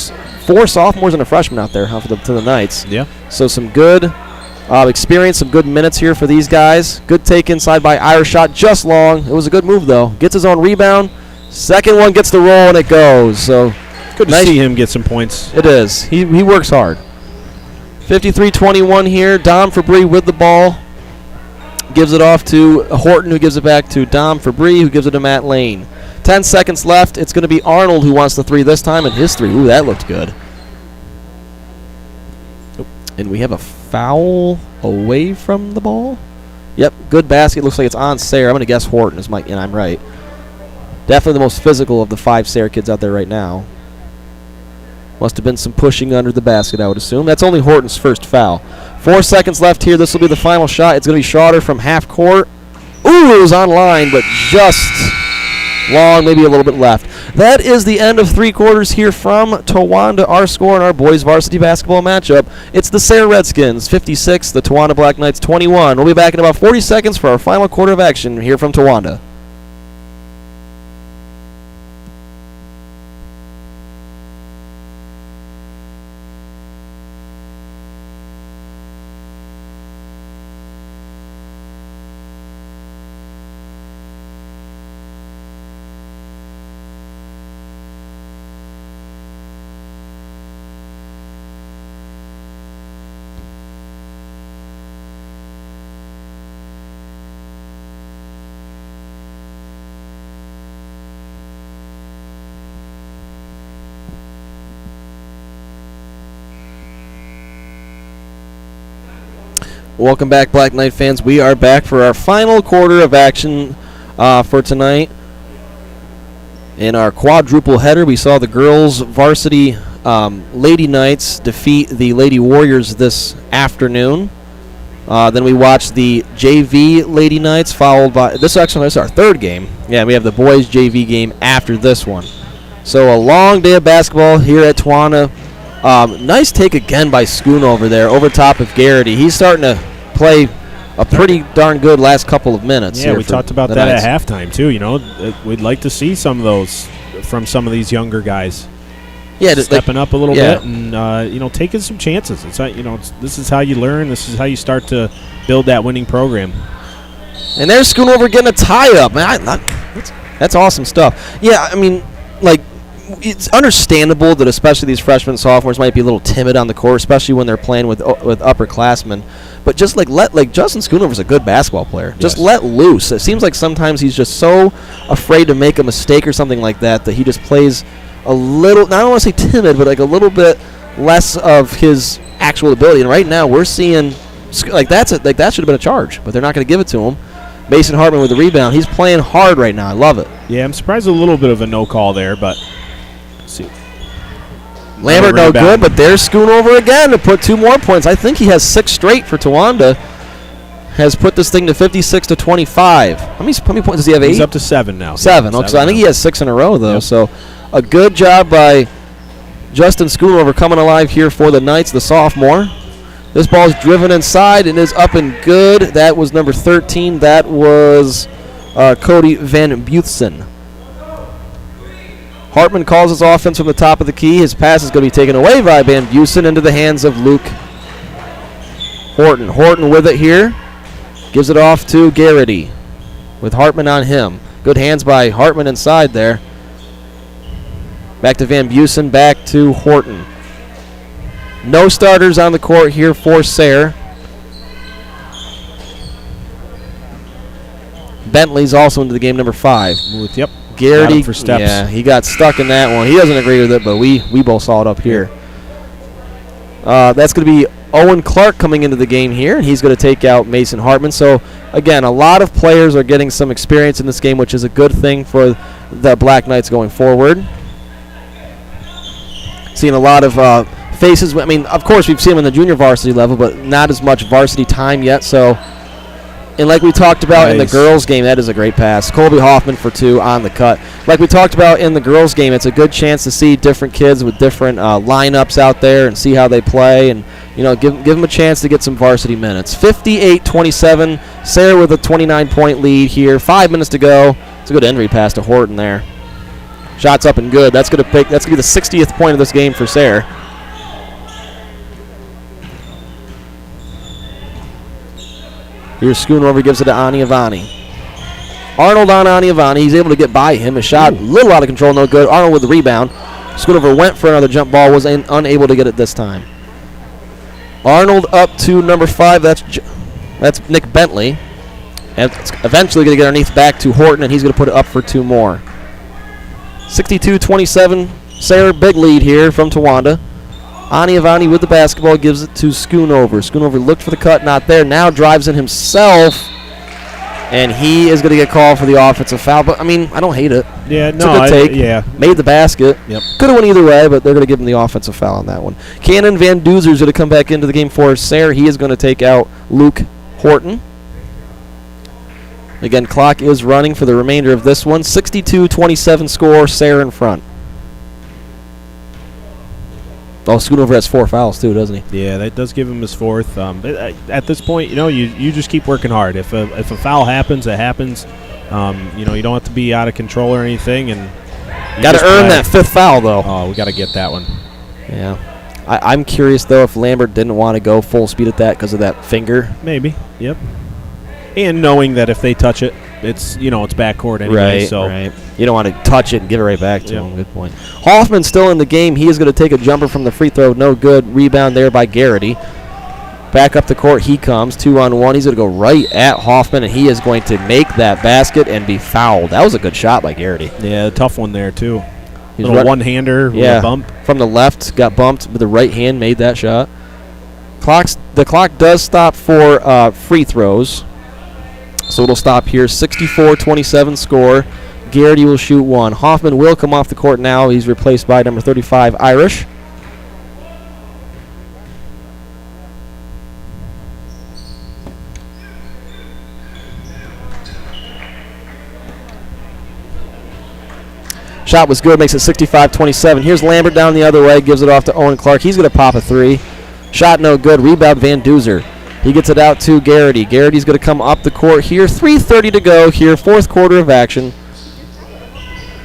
sophomores and a freshman out there to the Knights. Yeah. So some good experience, some good minutes here for these guys. Good take inside by Irish, shot just long. It was a good move, though. Gets his own rebound. Second one gets the roll, and it goes. So good to see him get some points. It is. He works hard. 53-21 here. Dom Febreze with the ball. Gives it off to Horton, who gives it back to Dom Febreze, who gives it to Matt Lane. 10 seconds left. It's going to be Arnold who wants the 3 this time, and his 3. Ooh, that looked good. And we have a foul away from the ball. Yep, good basket. Looks like it's on Sayre. I'm going to guess Horton is and I'm right. Definitely the most physical of the 5 Sayre kids out there right now. Must have been some pushing under the basket, I would assume. That's only Horton's first foul. 4 seconds left here. This will be the final shot. It's going to be Schroeder from half court. Ooh, it was on line, but just long, maybe a little bit left. That is the end of 3 quarters here from Towanda. Our score in our boys varsity basketball matchup. It's the Sayre Redskins 56, the Towanda Black Knights 21. We'll be back in about 40 seconds for our final quarter of action here from Towanda. Welcome back, Black Knight fans. We are back for our final quarter of action for tonight. In our quadruple header, we saw the girls' varsity Lady Knights defeat the Lady Warriors this afternoon. Then we watched the JV Lady Knights, followed by this is our third game. Yeah, we have the boys JV game after this one. So a long day of basketball here at Tawana. Nice take again by Schoonover there over top of Garrity. He's starting to play a pretty darn good last couple of minutes. Yeah, we talked about that Knights at halftime too. We'd like to see some of those from some of these younger guys. just stepping up a little bit and taking some chances. It's this is how you learn. This is how you start to build that winning program. And there's Schoonover getting a tie-up. Man, that's awesome stuff. Yeah, I mean, it's understandable that especially these freshmen and sophomores might be a little timid on the court, especially when they're playing with upperclassmen. But just Justin Schoonover's a good basketball player. Yes. Just let loose. It seems like sometimes he's just so afraid to make a mistake or something like that he just plays a little, not I don't want to say timid, but a little bit less of his actual ability. And right now we're seeing that should have been a charge, but they're not going to give it to him. Mason Hartman with the rebound. He's playing hard right now. I love it. Yeah, I'm surprised a little bit of a no call there, but let's see. Lambert no good, but there's Schoonover again to put 2 more points. I think he has 6 straight for Towanda. Has put this thing to 56-25. How many points does he have? 8? He's up to 7 now. 7. Okay, so I think he has 6 in a row though. Yep. So a good job by Justin Schoonover coming alive here for the Knights, the sophomore. This ball is driven inside and is up and good. That was number 13. That was Cody Van Buthsen. Hartman calls his offense from the top of the key. His pass is going to be taken away by Van Buthsen into the hands of Luke Horton. Horton with it here. Gives it off to Garrity with Hartman on him. Good hands by Hartman inside there. Back to Van Buthsen, back to Horton. No starters on the court here for Sayre. Bentley's also into the game, number 5. Yep. Garrity for steps. Yeah, he got stuck in that one. He doesn't agree with it, but we both saw it up here. That's going to be Owen Clark coming into the game here, and he's going to take out Mason Hartman. So, again, a lot of players are getting some experience in this game, which is a good thing for the Black Knights going forward. Seeing a lot of faces. I mean, of course, we've seen them in the junior varsity level, but not as much varsity time yet. So, and like we talked about in the girls' game, that is a great pass. Colby Hoffman for 2 on the cut. Like we talked about in the girls' game, it's a good chance to see different kids with different lineups out there and see how they play, and give them a chance to get some varsity minutes. 58-27. Sayre with a 29-point lead here. 5 minutes to go. It's a good entry pass to Horton there. Shots up and good. That's going to be the 60th point of this game for Sayre. Here's Schoonover, gives it to Ani Avani. Arnold on Ani Avani. He's able to get by him. His shot a little out of control, no good. Arnold with the rebound. Schoonover went for another jump ball, was unable to get it this time. Arnold up to number 5. That's Nick Bentley. And it's eventually going to get underneath back to Horton, and he's going to put it up for 2 more. 62-27. Sayre, big lead here from Towanda. Ani Avani with the basketball, gives it to Schoonover. Schoonover looked for the cut, not there. Now drives in himself, and he is going to get called for the offensive foul. But, I mean, I don't hate it. Yeah, it's a good take. Yeah. Made the basket. Yep. Could have went either way, but they're going to give him the offensive foul on that one. Cannon Van Duzer is going to come back into the game for Sayre. He is going to take out Luke Horton. Again, clock is running for the remainder of this one. 62-27 score, Sayre in front. Oh, Schoonover has 4 fouls too, doesn't he? Yeah, that does give him his 4th. At this point, you just keep working hard. If a foul happens, it happens. You don't have to be out of control or anything. And got to earn that 5th foul, though. Oh, we got to get that one. Yeah. I'm curious, though, if Lambert didn't want to go full speed at that because of that finger. Maybe, yep. And knowing that if they touch it, it's it's backcourt anyway. Right, so right. You don't want to touch it and give it right back to Yep. him. Good point. Hoffman's still in the game. He is going to take a jumper from the free throw. No good. Rebound there by Garrity. Back up the court he comes. 2-on-1. He's going to go right at Hoffman, and he is going to make that basket and be fouled. That was a good shot by Garrity. Yeah, tough one there, too. He's Little one-hander with a bump. From the left, got bumped with the right hand, made that shot. The clock does stop for free throws. So it'll stop here. 64-27 score. Garrity will shoot 1. Hoffman will come off the court now. He's replaced by number 35, Irish. Shot was good, makes it 65-27. Here's Lambert down the other way, gives it off to Owen Clark. He's going to pop a 3. Shot no good. Rebound Van Duzer. He gets it out to Garrity. Garrity's going to come up the court here. 3:30 to go here, 4th quarter of action.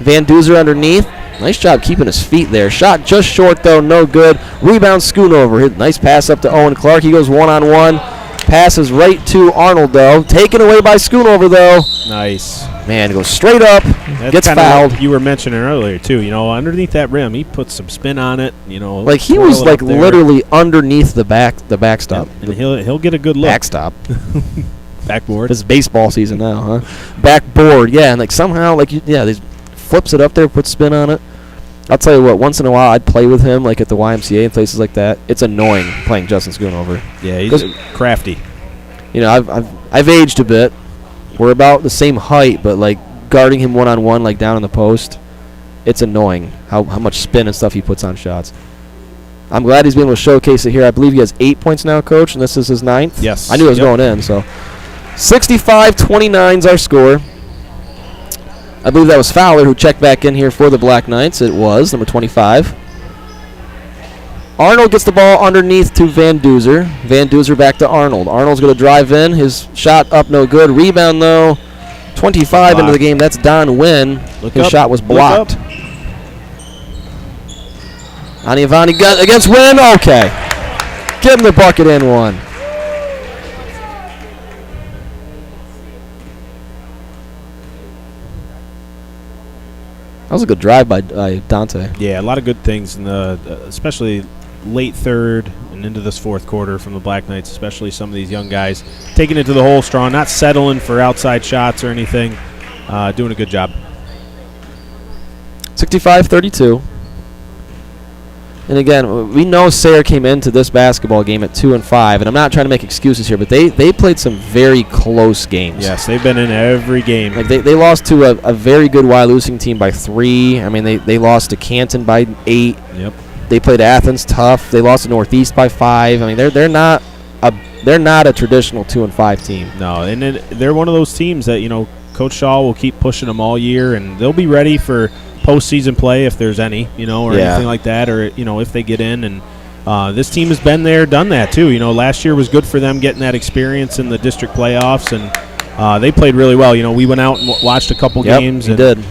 Van Duzer underneath. Nice job keeping his feet there. Shot just short, though, no good. Rebound Schoonover. Nice pass up to Owen Clark. He goes one-on-one. Passes right to Arnold, though. Taken away by Schoonover, though. Nice. Man, goes straight up, That's gets kinda fouled. what you were mentioning earlier, too. You know, underneath that rim, he puts some spin on it. You know, Like, he twirl was, it like, up there. literally underneath the backstop. And he'll get a good look. Backstop. Backboard. This is baseball season now, huh? Backboard, yeah, and like somehow, like they flips it up there, puts spin on it. I'll tell you what, once in a while I'd play with him, like at the YMCA and places like that. It's annoying playing Justin Schoonover. Yeah, he's crafty. You know, I've aged a bit. We're about the same height, but like guarding him one-on-one, like down in the post, it's annoying how much spin and stuff he puts on shots. I'm glad he's been able to showcase it here. I believe he has 8 points now, Coach, and this is his 9th. Yes. I knew it was going in, so 65-29 is our score. I believe that was Fowler who checked back in here for the Black Knights. It was number 25. Arnold gets the ball underneath to Van Duzer. Van Duzer back to Arnold. Arnold's going to drive in. His shot up, no good. Rebound, though. 25 into the game. That's Don Wynn. His shot was blocked. Aniavani got against Wynn. Okay. Give him the bucket and one. That was a good drive by Dante. Yeah, a lot of good things in the, especially late third and into this fourth quarter from the Black Knights, especially some of these young guys taking it to the hole strong, not settling for outside shots or anything, doing a good job. 65-32. And again, we know Sayre came into this basketball game at 2-5, and I'm not trying to make excuses here, but they played some very close games. Yes, they've been in every game. Like they lost to a very good Wyalusing team by 3. I mean, they lost to Canton by 8. Yep. They played Athens tough. They lost to Northeast by 5. I mean, they're not a traditional 2-5 team. No, and they're one of those teams that, you know, Coach Shaw will keep pushing them all year, and they'll be ready for postseason play if there's any, you know, or anything like that, or, you know, if they get in. And this team has been there, done that too. You know, last year was good for them getting that experience in the district playoffs, and they played really well. You know, we went out and watched a couple games. We did. You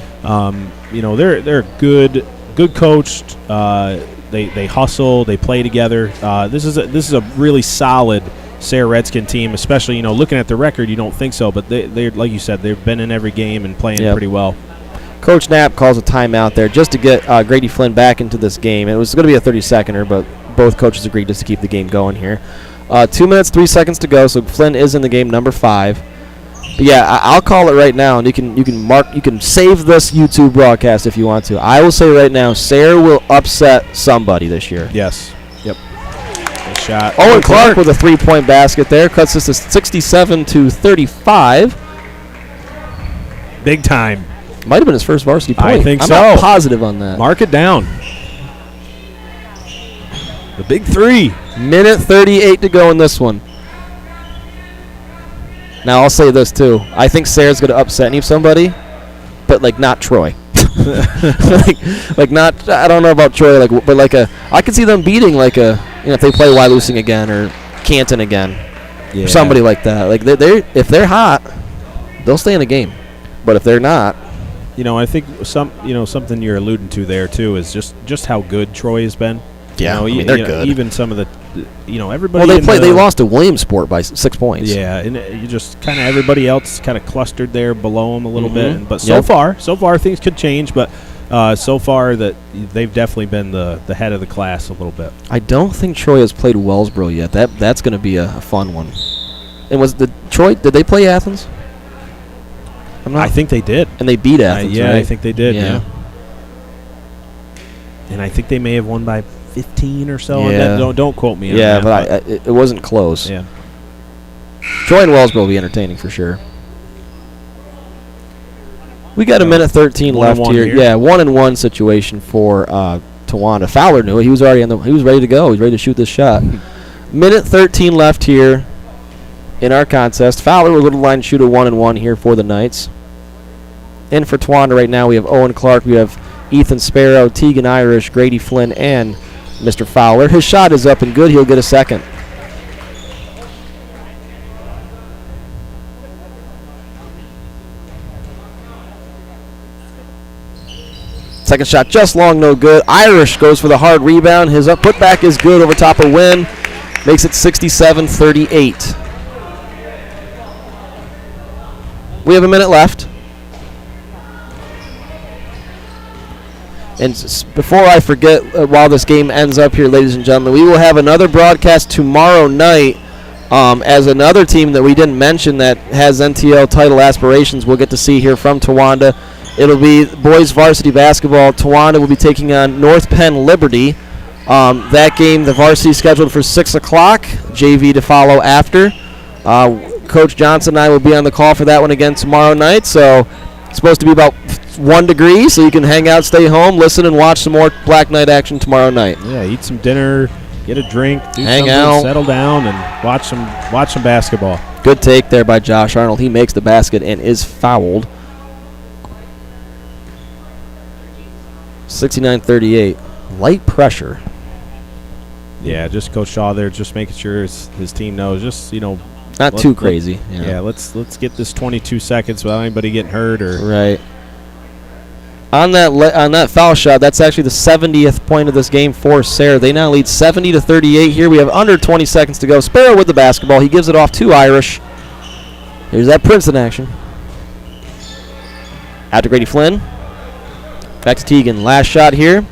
know, they're good coached. They hustle. They play together. This is a really solid Sayre Redskin team, especially, you know, looking at the record, you don't think so, but they like you said, they've been in every game and playing pretty well. Coach Knapp calls a timeout there just to get Grady Flynn back into this game. It was going to be a 30-seconder, but both coaches agreed just to keep the game going here. 2 minutes, 3 seconds to go, so Flynn is in the game, number 5. But yeah, I'll call it right now, and you can save this YouTube broadcast if you want to. I will say right now, Sayre will upset somebody this year. Yes. Yep. Nice shot. Owen Clark with a 3-point basket there cuts this to 67-35. Big time. Might have been his first varsity point. I think I'm so. not positive on that. Mark it down. The big 3. Minute 38 to go in this one. Now, I'll say this, too. I think Sayre's going to upset somebody, but, like, not Troy. like not, I don't know about Troy, but I could see them beating, if they play Wyalusing again or Canton again. Yeah. Or somebody like that. Like, if they're hot, they'll stay in the game. But if they're not. You know, I think something you're alluding to there, too, is just how good Troy has been. Yeah, you know, they're good. Even some of the, everybody. Well, they lost to Williamsport by 6 points. Yeah, and you just kind of everybody else kind of clustered there below them a little bit. But so far things could change. But so far that they've definitely been the head of the class a little bit. I don't think Troy has played Wellsboro yet. That's going to be a fun one. And did they play Athens? I think they did. And they beat Athens, right? I think they did, yeah. And I think they may have won by 15 or so. Yeah. Don't quote me on that. Yeah, but it wasn't close. Yeah. Troy and Wellsboro will be entertaining for sure. We got a minute 13 left here. Yeah, 1-1 situation for Tawanda. Fowler knew it. He was already he was ready to go. He was ready to shoot this shot. Minute 13 left here in our contest. Fowler will go to the line and shoot a 1-1 here for the Knights. In for Tawanda right now, we have Owen Clark, we have Ethan Sparrow, Tegan Irish, Grady Flynn, and Mr. Fowler. His shot is up and good. He'll get a second. Second shot just long, no good. Irish goes for the hard rebound. His putback is good over top of Wynn. Makes it 67-38. We have a minute left. And before I forget, while this game ends up here, ladies and gentlemen, we will have another broadcast tomorrow night as another team that we didn't mention that has NTL title aspirations we'll get to see here from Towanda. It'll be boys varsity basketball. Towanda will be taking on North Penn Liberty. That game, the varsity is scheduled for 6 o'clock, JV to follow after. Coach Johnson and I will be on the call for that one again tomorrow night. So it's supposed to be about 1 degree, so you can hang out, stay home, listen, and watch some more Black Knight action tomorrow night. Yeah, eat some dinner, get a drink, hang out, settle down, and watch some basketball. Good take there by Josh Arnold. He makes the basket and is fouled. 69-38. Light pressure. Yeah, just Coach Shaw there, just making sure his team knows, just, not too crazy. Yeah, let's get this 22 seconds without anybody getting hurt or right. On that foul shot, that's actually the 70th point of this game for Sayre. They now lead 70-38 here. We have under 20 seconds to go. Sparrow with the basketball. He gives it off to Irish. Here's that Princeton action. Out to Grady Flynn. Back to Teagan. Last shot here.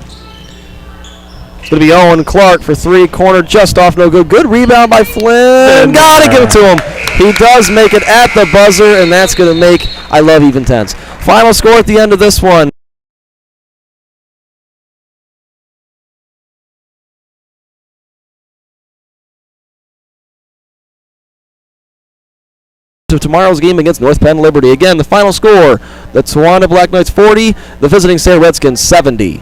It's going to be Owen Clark for 3. Corner just off, no good. Good rebound by Flynn. Got to give it to him. He does make it at the buzzer, and that's going to make I love even 10s. Final score at the end of this one. To tomorrow's game against North Penn Liberty. Again, the final score, the Towanda Black Knights 40, the visiting Sayre Redskins 70.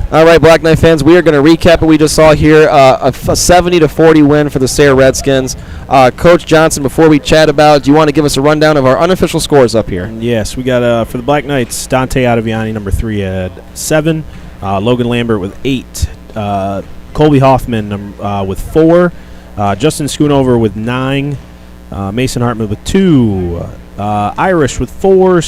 All right, Black Knight fans, we are going to recap what we just saw here. A 70-40 win for the Sayre Redskins. Coach Johnson, before we chat about it, do you want to give us a rundown of our unofficial scores up here? Yes, we got for the Black Knights, Dante Ottaviani, number 3, at 7. Logan Lambert with 8. Colby Hoffman with 4. Justin Schoonover with 9. Mason Hartman with 2. Irish with 4.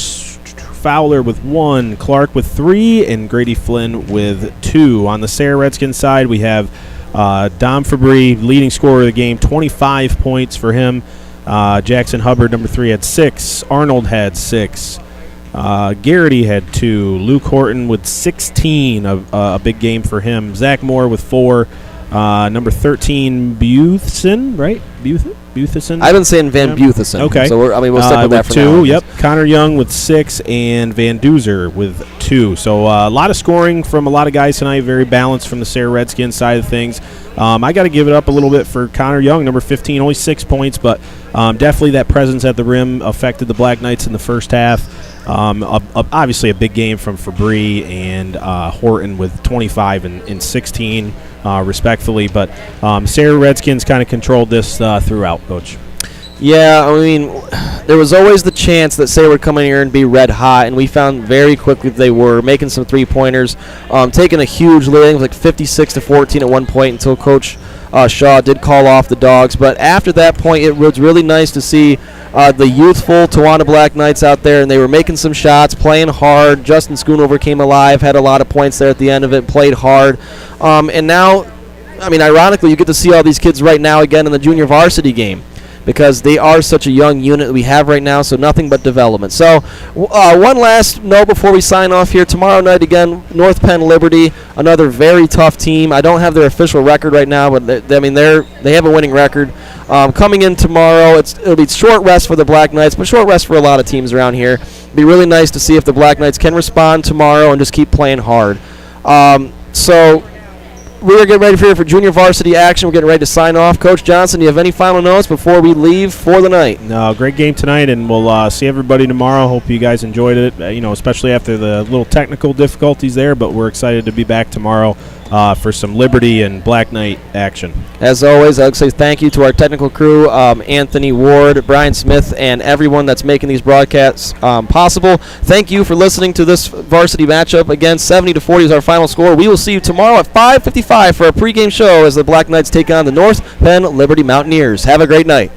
Fowler with 1, Clark with 3, and Grady Flynn with 2. On the Sayre Redskins side, we have Dom Fabry, leading scorer of the game, 25 points for him. Jackson Hubbard, number 3, had 6. Arnold had 6. Garrity had 2. Luke Horton with 16, a big game for him. Zach Moore with 4. Number 13, Butheson, right? Butheson? I've been saying Van Butheson. Okay. So we'll stick with that for 2, now. Yep. Connor Young with 6, and Van Duzer with 2. So a lot of scoring from a lot of guys tonight. Very balanced from the Sayre Redskins side of things. I got to give it up a little bit for Connor Young, number 15, only 6 points, but definitely that presence at the rim affected the Black Knights in the first half. Obviously a big game from Fabry and Horton with 25 and 16, respectfully. But Sayre Redskins kind of controlled this throughout, Coach. Yeah, I mean, there was always the chance that Sayre would come in here and be red hot, and we found very quickly that they were making some three-pointers, taking a huge lead, like 56-14 at one point until Coach Shaw did call off the Dogs. But after that point, it was really nice to see the youthful Towanda Black Knights out there, and they were making some shots, playing hard. Justin Schoonover came alive, had a lot of points there at the end of it, played hard. And now, I mean, ironically, you get to see all these kids right now again in the junior varsity game. because they are such a young unit that we have right now, so nothing but development. So one last note before we sign off here. Tomorrow night, again, North Penn Liberty, another very tough team. I don't have their official record right now, but they have a winning record. Coming in tomorrow, it'll be short rest for the Black Knights, but short rest for a lot of teams around here. It'd be really nice to see if the Black Knights can respond tomorrow and just keep playing hard. So we're getting ready for junior varsity action. We're getting ready to sign off. Coach Johnson, do you have any final notes before we leave for the night? No, great game tonight, and we'll see everybody tomorrow. Hope you guys enjoyed it, especially after the little technical difficulties there, but we're excited to be back tomorrow for some Liberty and Black Knight action. As always, I'd like to say thank you to our technical crew, Anthony Ward, Brian Smith, and everyone that's making these broadcasts possible. Thank you for listening to this varsity matchup. Again, 70-40 is our final score. We will see you tomorrow at 5:55 for a pregame show as the Black Knights take on the North Penn Liberty Mountaineers. Have a great night.